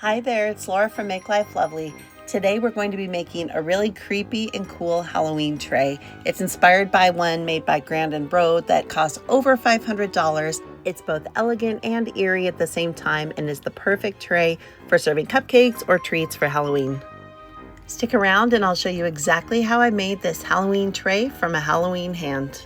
Hi there, it's Laura from Make Life Lovely. Today we're going to be making a really creepy and cool Halloween tray. It's inspired by one made by Grandin Road that costs over $500. It's both elegant and eerie at the same time and is the perfect tray for serving cupcakes or treats for Halloween. Stick around and I'll show you exactly how I made this Halloween tray from a Halloween hand.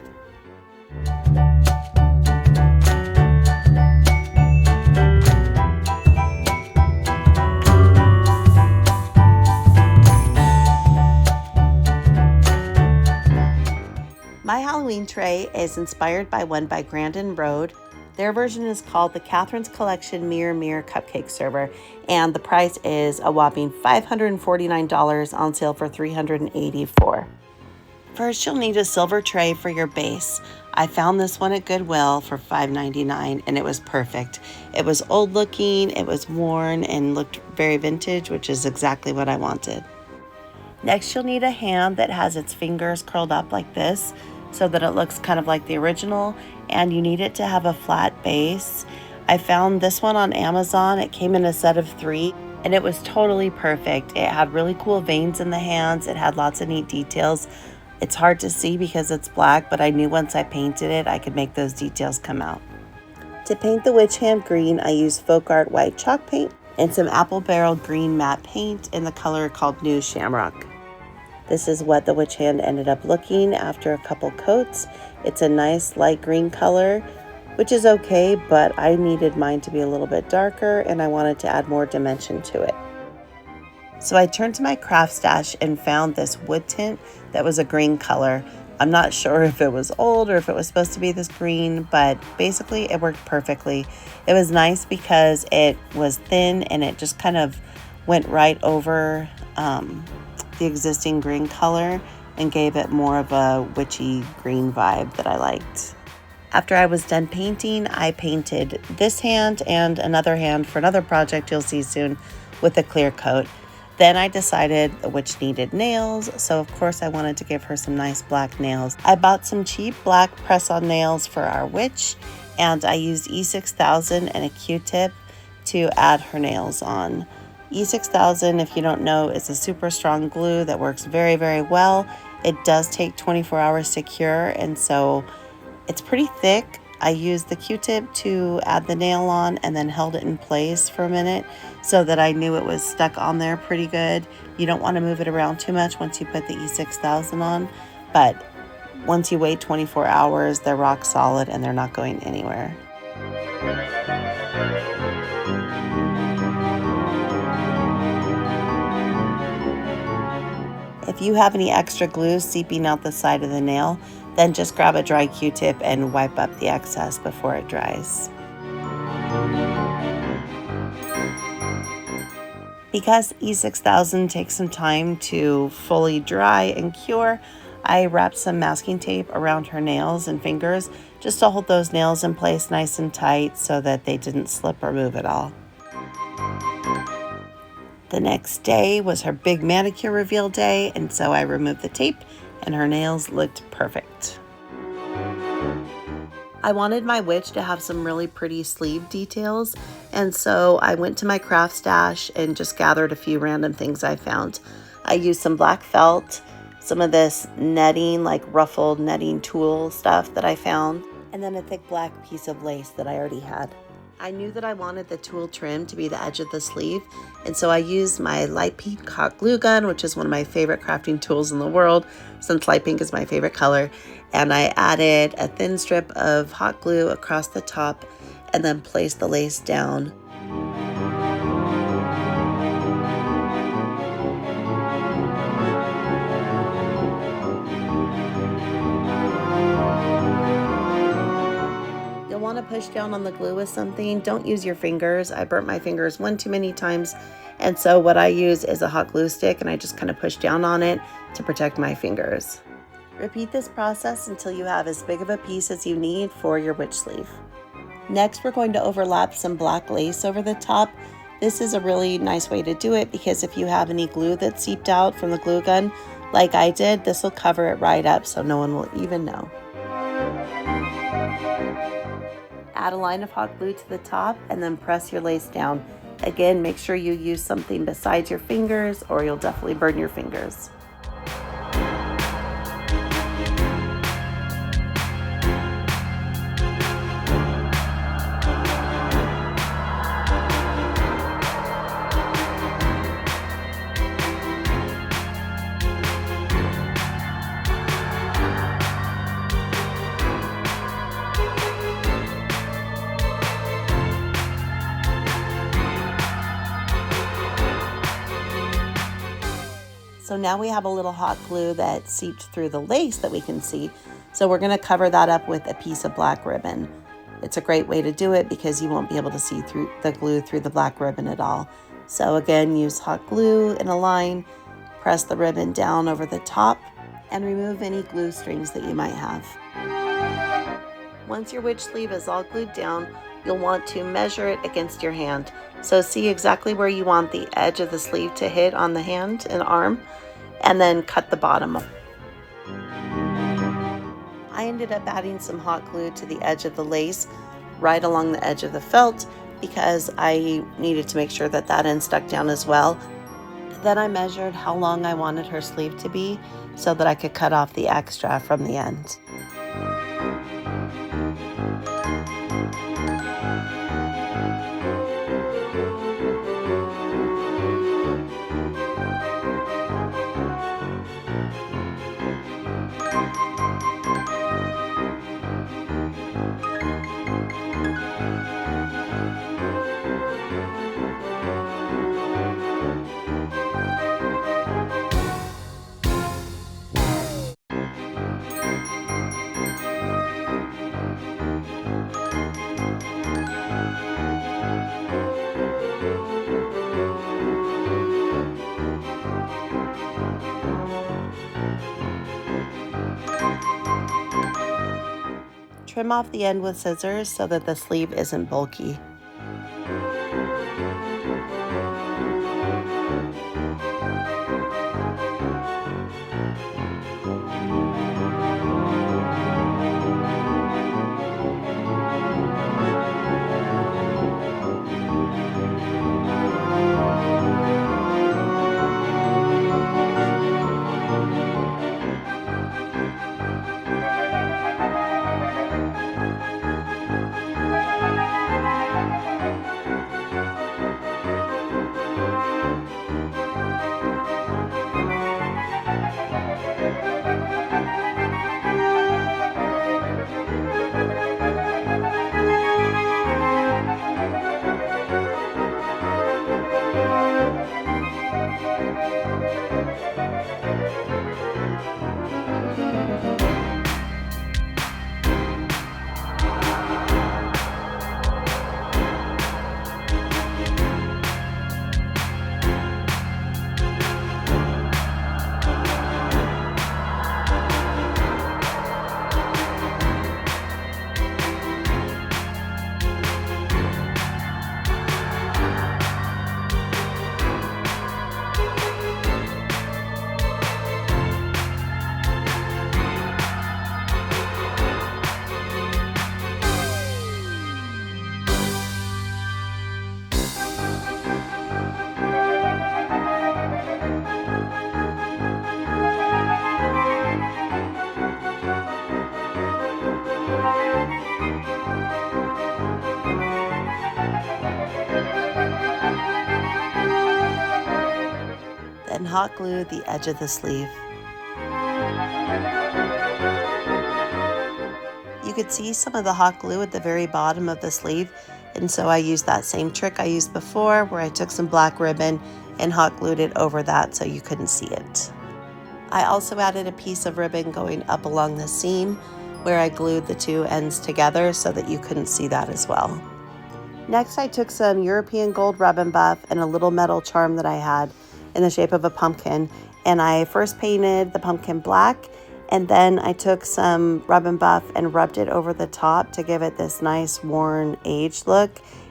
My Halloween tray is inspired by one by Grandin Road. Their version is called the Catherine's Collection Mirror Cupcake Server, and the price is a whopping $549 on sale for $384. First, you'll need a silver tray for your base. I found this one at Goodwill for $5.99 and it was perfect. It was old looking, it was worn, and looked very vintage, which is exactly what I wanted. Next, you'll need a hand that has its fingers curled up like this so that it looks kind of like the original, and you need it to have a flat base. I found this one on Amazon. It came in a set of 3 and it was totally perfect. It had really cool veins in the hands. It had lots of neat details. It's hard to see because it's black, but I knew once I painted it, I could make those details come out. To paint the witch hand green, I used Folk Art white chalk paint and some apple barrel green matte paint in the color called New Shamrock. This is what the witch hand ended up looking after a couple coats. It's a nice light green color, which is okay, but I needed mine to be a little bit darker and I wanted to add more dimension to it. So I turned to my craft stash and found this wood tint that was a green color. I'm not sure if it was old or if it was supposed to be this green, but basically it worked perfectly. It was nice because it was thin and it just kind of went right over the existing green color and gave it more of a witchy green vibe that I liked. After I was done painting, I painted this hand and another hand for another project you'll see soon with a clear coat. Then I decided the witch needed nails, so of course I wanted to give her some nice black nails. I bought some cheap black press-on nails for our witch, and I used E6000 and a Q-tip to add her nails on. E6000, if you don't know, is a super strong glue that works very, very well. It does take 24 hours to cure, and so it's pretty thick. I used the Q-tip to add the nail on and then held it in place for a minute so that I knew it was stuck on there pretty good. You don't want to move it around too much once you put the E6000 on, but once you wait 24 hours, they're rock solid and they're not going anywhere. If you have any extra glue seeping out the side of the nail, then just grab a dry Q-tip and wipe up the excess before it dries. Because E6000 takes some time to fully dry and cure, I wrapped some masking tape around her nails and fingers just to hold those nails in place nice and tight so that they didn't slip or move at all. The next day was her big manicure reveal day, and so I removed the tape and her nails looked perfect. I wanted my witch to have some really pretty sleeve details, and so I went to my craft stash and just gathered a few random things I found. I used some black felt, some of this netting, like ruffled netting tulle stuff that I found, and then a thick black piece of lace that I already had. I knew that I wanted the tulle trim to be the edge of the sleeve, and so I used my light pink hot glue gun, which is one of my favorite crafting tools in the world, since light pink is my favorite color, and I added a thin strip of hot glue across the top and then placed the lace down. Want to push down on the glue with something, don't use your fingers. I burnt my fingers one too many times, and so what I use is a hot glue stick and I just kind of push down on it to protect my fingers. Repeat this process until you have as big of a piece as you need for your witch sleeve. Next, we're going to overlap some black lace over the top. This is a really nice way to do it because if you have any glue that seeped out from the glue gun like I did, this will cover it right up so no one will even know. Add a line of hot glue to the top and then press your lace down. Again, make sure you use something besides your fingers or you'll definitely burn your fingers. So now we have a little hot glue that seeped through the lace that we can see. So we're going to cover that up with a piece of black ribbon. It's a great way to do it because you won't be able to see through the glue through the black ribbon at all. So again, use hot glue in a line, press the ribbon down over the top, and remove any glue strings that you might have. Once your witch sleeve is all glued down, you'll want to measure it against your hand. So see exactly where you want the edge of the sleeve to hit on the hand and arm, and then cut the bottom. I ended up adding some hot glue to the edge of the lace right along the edge of the felt because I needed to make sure that that end stuck down as well. Then I measured how long I wanted her sleeve to be so that I could cut off the extra from the end. Trim off the end with scissors so that the sleeve isn't bulky. Then hot glue the edge of the sleeve. You could see some of the hot glue at the very bottom of the sleeve, and so I used that same trick I used before where I took some black ribbon and hot glued it over that so you couldn't see it. I also added a piece of ribbon going up along the seam where I glued the two ends together so that you couldn't see that as well. Next, I took some European gold rub and buff and a little metal charm that I had in the shape of a pumpkin, and I first painted the pumpkin black, and then I took some rub and buff and rubbed it over the top to give it this nice worn aged look,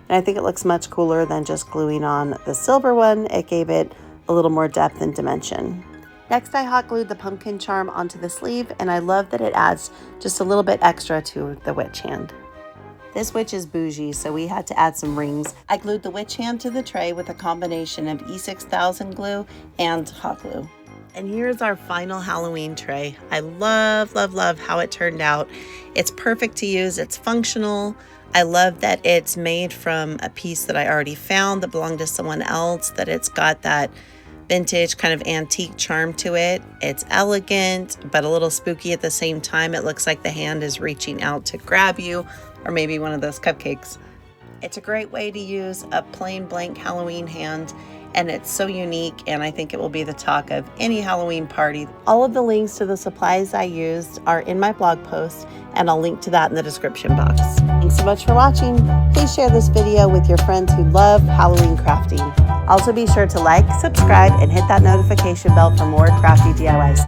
and I think it looks much cooler than just gluing on the silver one. It gave it a little more depth and dimension. Next, I hot glued the pumpkin charm onto the sleeve, and I love that it adds just a little bit extra to the witch hand. This witch is bougie, so we had to add some rings. I glued the witch hand to the tray with a combination of E6000 glue and hot glue. And here's our final Halloween tray. I love, love, love how it turned out. It's perfect to use, it's functional. I love that it's made from a piece that I already found that belonged to someone else, that it's got that vintage kind of antique charm to it. It's elegant, but a little spooky at the same time. It looks like the hand is reaching out to grab you, or maybe one of those cupcakes. It's a great way to use a plain blank Halloween hand, and it's so unique, and I think it will be the talk of any Halloween party. All of the links to the supplies I used are in my blog post, and I'll link to that in the description box. Thanks so much for watching. Please share this video with your friends who love Halloween crafting. Also be sure to like, subscribe, and hit that notification bell for more crafty DIYs.